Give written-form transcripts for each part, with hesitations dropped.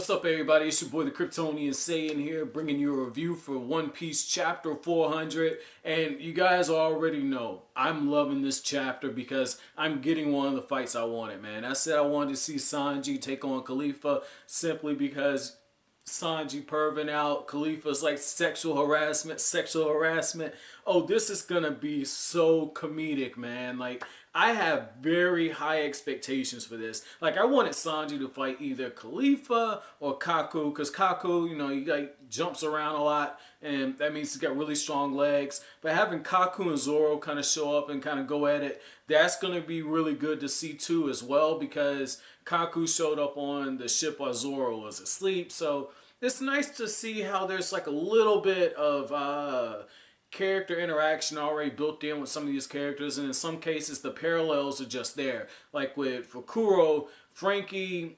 What's up, everybody? It's your boy the Kryptonian Saiyan here, bringing you a review for One Piece chapter 400. And you guys already know I'm loving this chapter because I'm getting one of the fights I wanted, man. I said I wanted to see Sanji take on Khalifa simply because Sanji perving out Khalifa's like sexual harassment, sexual harassment. Oh, this is gonna be so comedic, man. Like, I have very high expectations for this. Like, I wanted Sanji to fight either Khalifa or Kaku, because Kaku, you know, he like jumps around a lot, and that means he's got really strong legs. But having Kaku and Zoro kind of show up and kind of go at it, that's gonna be really good to see too as well, because Kaku showed up on the ship while Zoro was asleep. So it's nice to see how there's like a little bit of character interaction already built in with some of these characters, and in some cases the parallels are just there. Like with Fukuro, Frankie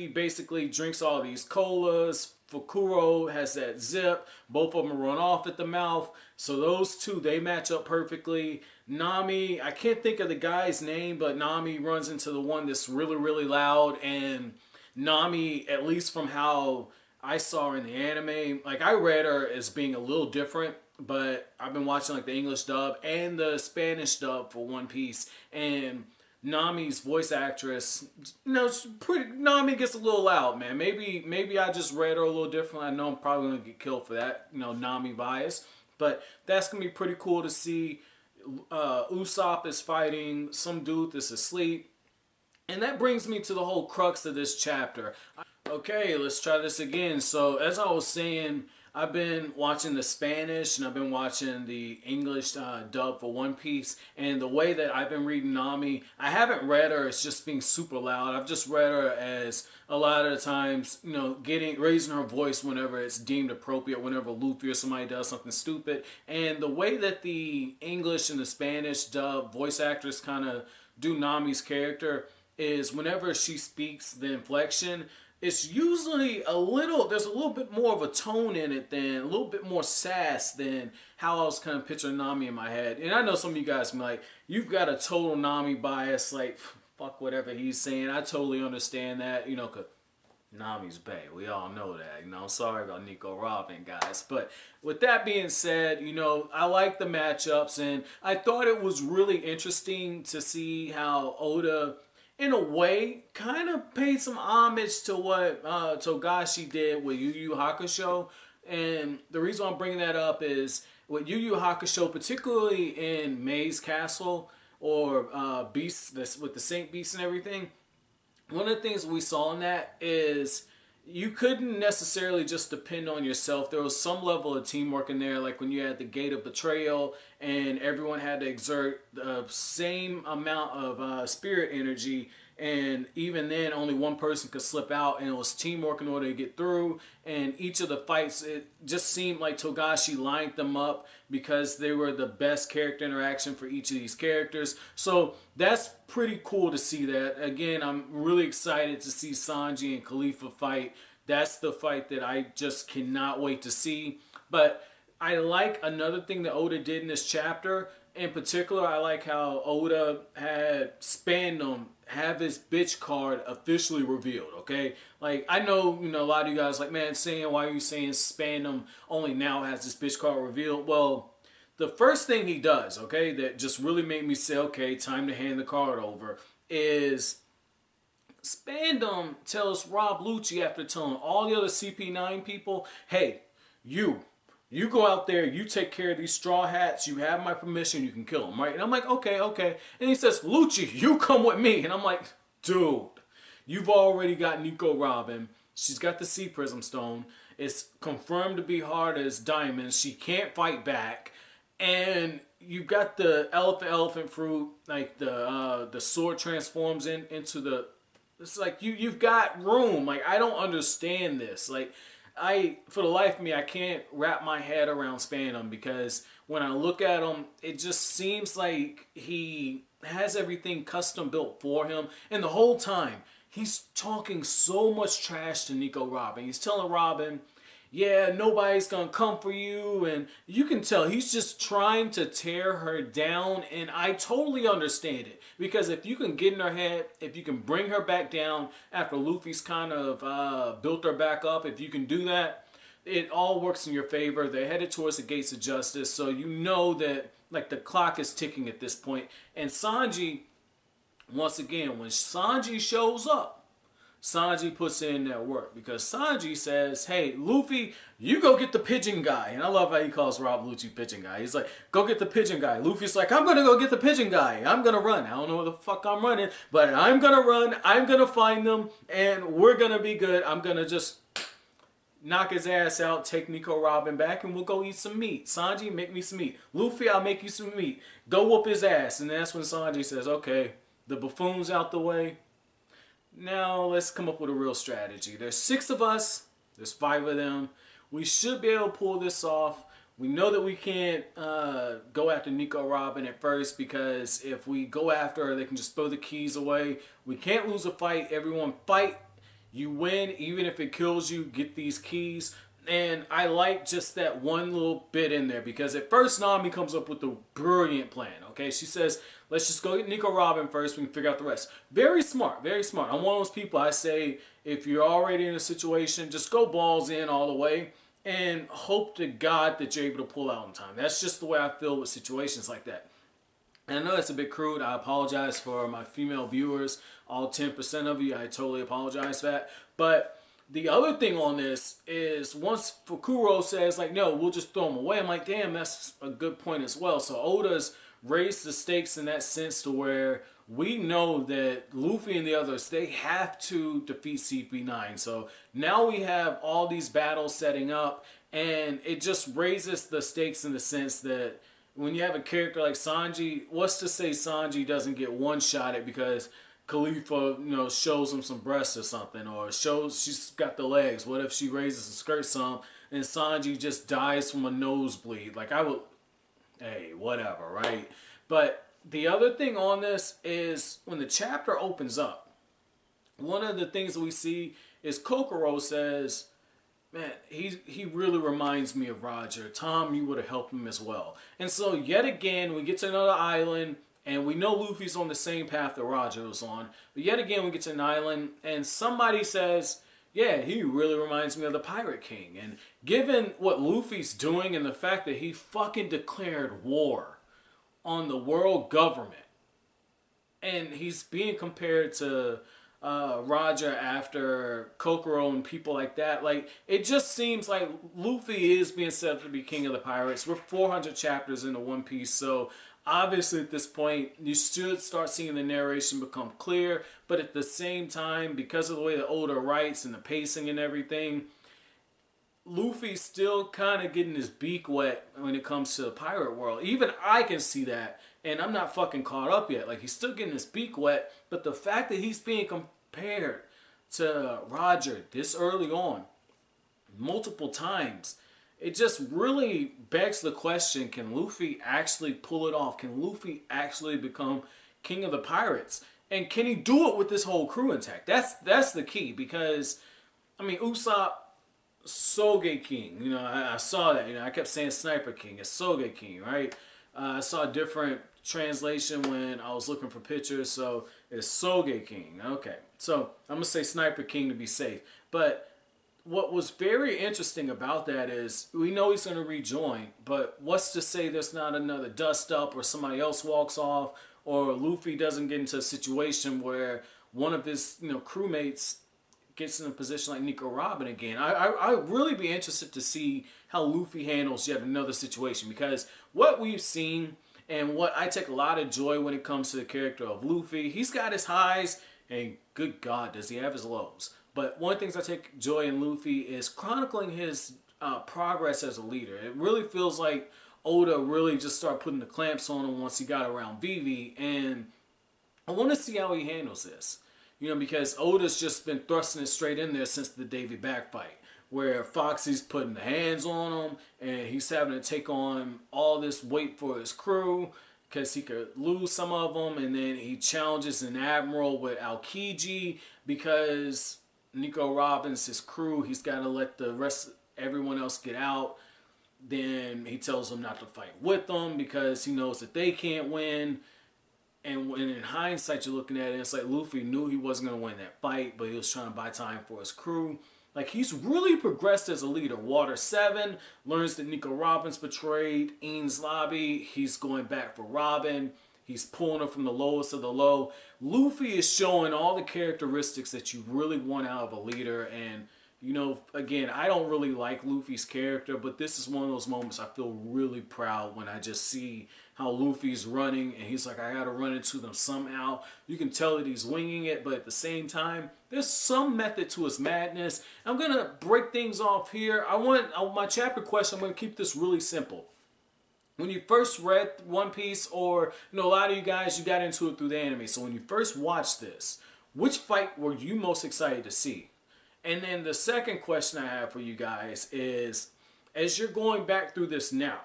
basically drinks all these colas. Fukuro has that zip. Both of them run off at the mouth. So those two, they match up perfectly. Nami, I can't think of the guy's name, but Nami runs into the one that's really, really loud. And Nami, at least from how I saw her in the anime, like, I read her as being a little different, but I've been watching like the English dub and the Spanish dub for One Piece, and Nami's voice actress, you know, Nami gets a little loud, man. Maybe I just read her a little different. I know I'm probably gonna get killed for that, you know, Nami bias, but that's gonna be pretty cool to see. Usopp is fighting some dude that's asleep, and that brings me to the whole crux of this chapter. Okay, let's try this again. So, as I was saying, I've been watching the Spanish and I've been watching the English dub for One Piece, and the way that I've been reading Nami, I haven't read her as just being super loud. I've just read her as a lot of the times, you know, raising her voice whenever it's deemed appropriate, whenever Luffy or somebody does something stupid. And the way that the English and the Spanish dub voice actors kind of do Nami's character is whenever she speaks, the inflection, it's usually there's a little bit more of a tone in it, than a little bit more sass than how I was kind of picturing Nami in my head. And I know some of you guys be like, you've got a total Nami bias, like, fuck whatever he's saying. I totally understand that, you know, because Nami's bae. We all know that. You know, I'm sorry about Nico Robin, guys. But with that being said, you know, I like the matchups, and I thought it was really interesting to see how Oda, in a way, kind of paid some homage to what Togashi did with Yu Yu Hakusho. And the reason I'm bringing that up is with Yu Yu Hakusho, particularly in Maze Castle, or Beasts, with the Saint Beasts and everything, one of the things we saw in that is you couldn't necessarily just depend on yourself. There was some level of teamwork in there, like when you had the Gate of Betrayal and everyone had to exert the same amount of spirit energy, and even then only one person could slip out, and it was teamwork in order to get through. And each of the fights, it just seemed like Togashi lined them up because they were the best character interaction for each of these characters. So that's pretty cool to see that. Again, I'm really excited to see Sanji and Khalifa fight. That's the fight that I just cannot wait to see. But I like another thing that Oda did in this chapter. In particular, I like how Oda had Spandam have his bitch card officially revealed, okay? Like, I know, you know, a lot of you guys like, man, why are you saying Spandam only now has this bitch card revealed? Well, the first thing he does, okay, that just really made me say, okay, time to hand the card over, is Spandam tells Rob Lucci, after telling all the other CP9 people, hey, you go out there, you take care of these straw hats, you have my permission, you can kill them, right? And I'm like, okay, okay. And he says, Lucci, you come with me. And I'm like, dude, you've already got Nico Robin. She's got the Sea Prism Stone. It's confirmed to be hard as diamonds. She can't fight back. And you've got the elephant fruit, like the sword transforms into the, it's like you've got room. Like, I don't understand this. Like, for the life of me, I can't wrap my head around Spandam, because when I look at him, it just seems like he has everything custom built for him. And the whole time, he's talking so much trash to Nico Robin. He's telling Robin, yeah, nobody's gonna come for you. And you can tell he's just trying to tear her down. And I totally understand it. Because if you can get in her head, if you can bring her back down after Luffy's kind of built her back up, if you can do that, it all works in your favor. They're headed towards the gates of justice. So you know that like the clock is ticking at this point. And Sanji, once again, when Sanji shows up, Sanji puts in that work because Sanji says, hey, Luffy, you go get the pigeon guy. And I love how he calls Rob Lucci pigeon guy. He's like, go get the pigeon guy. Luffy's like, I'm going to go get the pigeon guy. I'm going to run. I don't know where the fuck I'm running, but I'm going to run. I'm going to find them and we're going to be good. I'm going to just knock his ass out, take Nico Robin back, and we'll go eat some meat. Sanji, make me some meat. Luffy, I'll make you some meat. Go whoop his ass. And that's when Sanji says, okay, the buffoon's out the way. Now let's come up with a real strategy. There's 6 of us. There's 5 of them. We should be able to pull this off. We know that we can't go after Nico Robin at first because if we go after her, they can just throw the keys away. We can't lose a fight. Everyone fight. You win. Even if it kills you, get these keys. And I like just that one little bit in there because at first Nami comes up with a brilliant plan. Okay, she says, let's just go get Nico Robin first. We can figure out the rest. Very smart, very smart. I'm one of those people, I say, if you're already in a situation, just go balls in all the way and hope to God that you're able to pull out in time. That's just the way I feel with situations like that. And I know that's a bit crude. I apologize for my female viewers, all 10% of you. I totally apologize for that. But the other thing on this is once Fukuro says, like, no, we'll just throw them away. I'm like, damn, that's a good point as well. So Oda's raised the stakes in that sense to where we know that Luffy and the others, they have to defeat CP9. So now we have all these battles setting up, and it just raises the stakes in the sense that when you have a character like Sanji, what's to say Sanji doesn't get one shot at because Khalifa, shows him some breasts or something, or shows she's got the legs. What if she raises the skirt some and Sanji just dies from a nosebleed? Like, I would, hey, whatever, right? But the other thing on this is when the chapter opens up, one of the things that we see is Kokoro says, man, he really reminds me of Roger. Tom, you would have helped him as well. And so yet again, we get to another island. And we know Luffy's on the same path that Roger was on. But yet again, we get to an island, and somebody says, yeah, he really reminds me of the Pirate King. And given what Luffy's doing and the fact that he fucking declared war on the world government, and he's being compared to Roger after Kokoro and people like that, like, it just seems like Luffy is being set up to be king of the pirates. We're 400 chapters into One Piece, so obviously at this point you should start seeing the narration become clear, but at the same time, because of the way that Oda writes and the pacing and everything, Luffy's still kind of getting his beak wet when it comes to the pirate world. Even I can see that, and I'm not fucking caught up yet. Like, he's still getting his beak wet, but the fact that he's being compared to Roger this early on, multiple times, it just really begs the question, can Luffy actually pull it off? Can Luffy actually become king of the pirates? And can he do it with this whole crew intact? That's the key, because, I mean, Usopp, Soge King, I saw that, I kept saying Sniper King, it's Soge King, right? I saw a different translation when I was looking for pictures, so it's Soge King. Okay, so I'm going to say Sniper King to be safe. But what was very interesting about that is we know he's going to rejoin, but what's to say there's not another dust up or somebody else walks off, or Luffy doesn't get into a situation where one of his crewmates gets in a position like Nico Robin again. I'd really be interested to see how Luffy handles yet another situation, because what we've seen and what I take a lot of joy when it comes to the character of Luffy, he's got his highs, and good God, does he have his lows. But one of the things I take joy in Luffy is chronicling his progress as a leader. It really feels like Oda really just started putting the clamps on him once he got around Vivi, and I want to see how he handles this. Because Oda's just been thrusting it straight in there since the Davy Back fight, where Foxy's putting the hands on him, and he's having to take on all this weight for his crew, because he could lose some of them, and then he challenges an admiral with Aokiji, because Nico Robin's his crew, he's got to let the rest everyone else get out. Then he tells them not to fight with them because he knows that they can't win. And when in hindsight you're looking at it, it's like Luffy knew he wasn't going to win that fight, but he was trying to buy time for his crew. Like, he's really progressed as a leader. Water 7 learns that Nico Robin's betrayed Enies Lobby. He's going back for Robin. He's pulling her from the lowest of the low. Luffy is showing all the characteristics that you really want out of a leader. And, you know, again, I don't really like Luffy's character, but this is one of those moments I feel really proud when I just see how Luffy's running and he's like, I gotta run into them somehow. You can tell that he's winging it, but at the same time, there's some method to his madness. I'm gonna break things off here. My chapter question, I'm gonna keep this really simple. When you first read One Piece, or you know, a lot of you guys, you got into it through the anime. So when you first watched this, which fight were you most excited to see? And then the second question I have for you guys is, as you're going back through this now,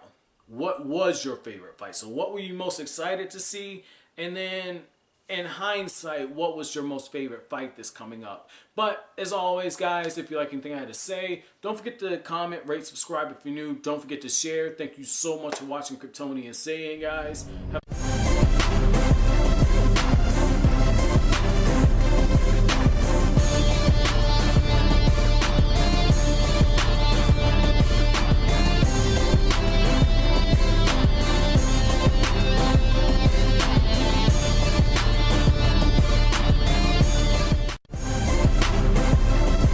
what was your favorite fight? So what were you most excited to see? And then in hindsight, what was your most favorite fight that's coming up? But as always, guys, if you like anything I had to say, don't forget to comment, rate, subscribe if you're new. Don't forget to share. Thank you so much for watching Kryptonian Saying, guys.